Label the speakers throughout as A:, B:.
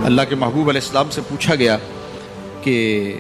A: اللہ کے محبوب علیہ السلام سے پوچھا گیا کہ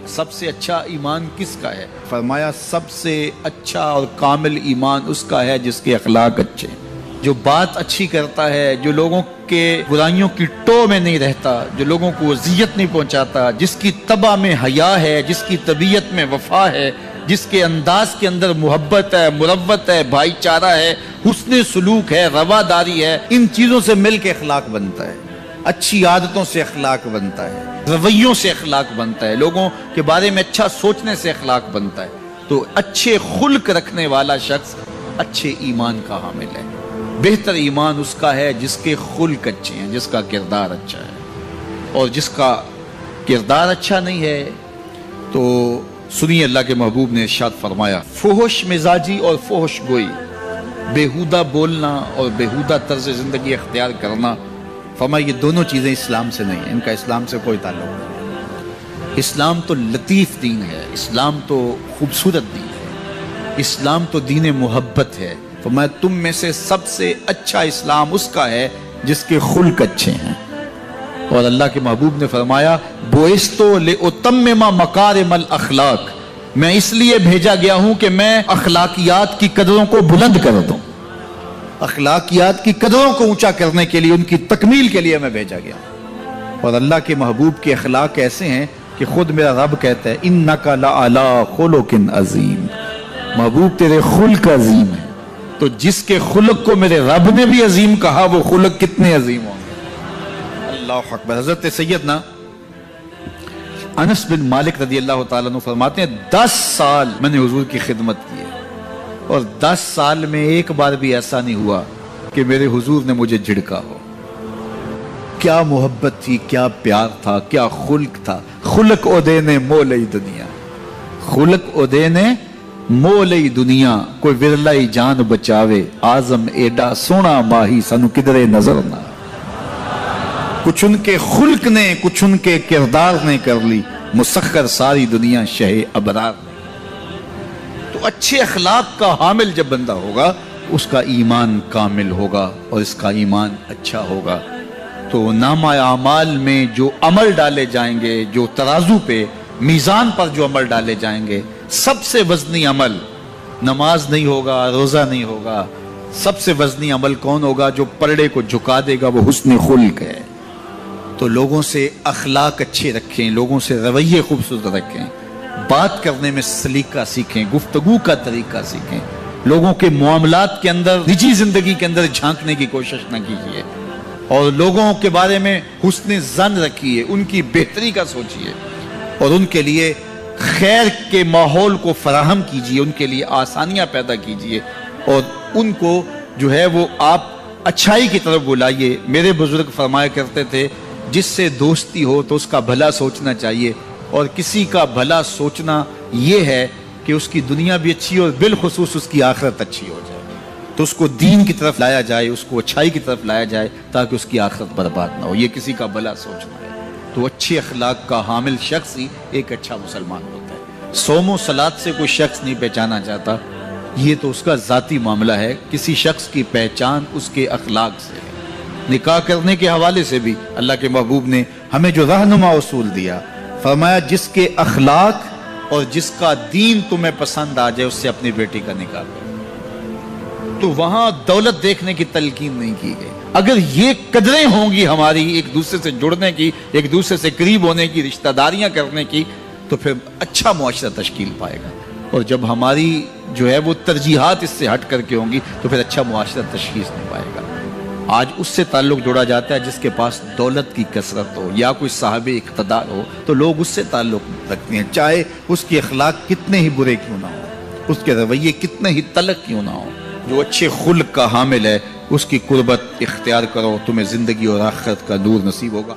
A: سب سے اچھا ایمان کس کا ہے؟ فرمایا سب سے اچھا اور کامل ایمان اس کا ہے جس کے اخلاق اچھے ہیں، جو بات اچھی کرتا ہے، جو لوگوں کے برائیوں کی ٹو میں نہیں رہتا، جو لوگوں کو اذیت نہیں پہنچاتا، جس کی طبع میں حیا ہے، جس کی طبیعت میں وفا ہے، جس کے انداز کے اندر محبت ہے، مروت ہے، بھائی چارہ ہے، حسن سلوک ہے، رواداری ہے۔ ان چیزوں سے مل کے اخلاق بنتا ہے، اچھی عادتوں سے اخلاق بنتا ہے، رویوں سے اخلاق بنتا ہے، لوگوں کے بارے میں اچھا سوچنے سے اخلاق بنتا ہے۔ تو اچھے خلق رکھنے والا شخص اچھے ایمان کا حامل ہے۔ بہتر ایمان اس کا ہے جس کے خلق اچھے ہیں، جس کا کردار اچھا ہے، اور جس کا کردار اچھا نہیں ہے تو سنیے اللہ کے محبوب نے ارشاد فرمایا، فحش مزاجی اور فحش گوئی، بیہودہ بولنا اور بیہودہ طرز زندگی اختیار کرنا، فرمایا یہ دونوں چیزیں اسلام سے نہیں ہیں، ان کا اسلام سے کوئی تعلق نہیں۔ اسلام تو لطیف دین ہے، اسلام تو خوبصورت دین ہے، اسلام تو دین محبت ہے۔ فرمایا تم میں سے سب سے اچھا اسلام اس کا ہے جس کے خلق اچھے ہیں۔ اور اللہ کے محبوب نے فرمایا بُعِثْتُ لِأُتَمِّمَ مَكَارِمَ الْأَخْلَاقِ، میں اس لیے بھیجا گیا ہوں کہ میں اخلاقیات کی قدروں کو بلند کر دوں، اخلاقیات کی قدروں کو اونچا کرنے کے لیے، ان کی تکمیل کے لیے میں بھیجا گیا۔ اور اللہ کے محبوب کے اخلاق ایسے ہیں کہ خود میرا رب کہتا ہے اِنَّكَ لَعَلَىٰ خُلُقٍ عَظِيمٍ، محبوب تیرے خلق عظیم ہے۔ تو جس کے خلق کو میرے رب نے بھی عظیم کہا وہ خلق کتنے عظیم ہوں گے۔ اللہ اکبر۔ حضرت سیدنا انس بن مالک رضی اللہ تعالیٰ عنہ فرماتے ہیں 10 سال میں نے حضور کی خدمت کی ہے، اور 10 سال میں ایک بار بھی ایسا نہیں ہوا کہ میرے حضور نے مجھے جھڑکا ہو۔ کیا محبت تھی، کیا پیار تھا، کیا خلق تھا۔ خلق اودے نے مولئی دنیا، خلق اودے نے مولئی دنیا، کوئی ورلائی جان بچاوے، آزم ایڈا سونا ماہی سنو کدرے نظر نہ۔ کچھ ان کے خلق نے، کچھ ان کے کردار نے کر لی مسخر ساری دنیا شہ ابرار نے۔ تو اچھے اخلاق کا حامل جب بندہ ہوگا اس کا ایمان کامل ہوگا اور اس کا ایمان اچھا ہوگا۔ تو نامہ اعمال میں جو عمل ڈالے جائیں گے، جو ترازو پہ میزان پر جو عمل ڈالے جائیں گے، سب سے وزنی عمل نماز نہیں ہوگا، روزہ نہیں ہوگا۔ سب سے وزنی عمل کون ہوگا؟ جو پرڑے کو جھکا دے گا، وہ حسن خلق ہے۔ تو لوگوں سے اخلاق اچھے رکھیں، لوگوں سے رویے خوبصورت رکھیں، بات کرنے میں سلیقہ سیکھیں، گفتگو کا طریقہ سیکھیں، لوگوں کے معاملات کے اندر، نجی زندگی کے اندر جھانکنے کی کوشش نہ کیجیے، اور لوگوں کے بارے میں حسن ظن رکھیے، ان کی بہتری کا سوچیے، اور ان کے لیے خیر کے ماحول کو فراہم کیجیے، ان کے لیے آسانیاں پیدا کیجیے، اور ان کو جو ہے وہ آپ اچھائی کی طرف بلائیے۔ میرے بزرگ فرمایا کرتے تھے جس سے دوستی ہو تو اس کا بھلا سوچنا چاہیے، اور کسی کا بھلا سوچنا یہ ہے کہ اس کی دنیا بھی اچھی اور بالخصوص اس کی آخرت اچھی ہو جائے، تو اس کو دین کی طرف لایا جائے، اس کو اچھائی کی طرف لایا جائے تاکہ اس کی آخرت برباد نہ ہو۔ یہ کسی کا بھلا سوچنا ہے۔ تو اچھے اخلاق کا حامل شخص ہی ایک اچھا مسلمان ہوتا ہے۔ صوم و صلاۃ سے کوئی شخص نہیں پہچانا چاہتا، یہ تو اس کا ذاتی معاملہ ہے۔ کسی شخص کی پہچان اس کے اخلاق سے ہے۔ نکاح کرنے کے حوالے سے بھی اللہ کے محبوب نے ہمیں جو رہنما اصول دیا، فرمایا جس کے اخلاق اور جس کا دین تمہیں پسند آ جائے اس سے اپنی بیٹی کا نکاح کرو۔ تو وہاں دولت دیکھنے کی تلقین نہیں کی گئی۔ اگر یہ قدریں ہوں گی ہماری ایک دوسرے سے جڑنے کی، ایک دوسرے سے قریب ہونے کی، رشتہ داریاں کرنے کی، تو پھر اچھا معاشرہ تشکیل پائے گا۔ اور جب ہماری جو ہے وہ ترجیحات اس سے ہٹ کر کے ہوں گی تو پھر اچھا معاشرہ تشکیل نہیں پائے گا۔ آج اس سے تعلق جوڑا جاتا ہے جس کے پاس دولت کی کثرت ہو یا کوئی صاحب اقتدار ہو، تو لوگ اس سے تعلق رکھتے ہیں، چاہے اس کے اخلاق کتنے ہی برے کیوں نہ ہو، اس کے رویے کتنے ہی تلخ کیوں نہ ہو۔ جو اچھے خلق کا حامل ہے اس کی قربت اختیار کرو، تمہیں زندگی اور آخرت کا نور نصیب ہوگا۔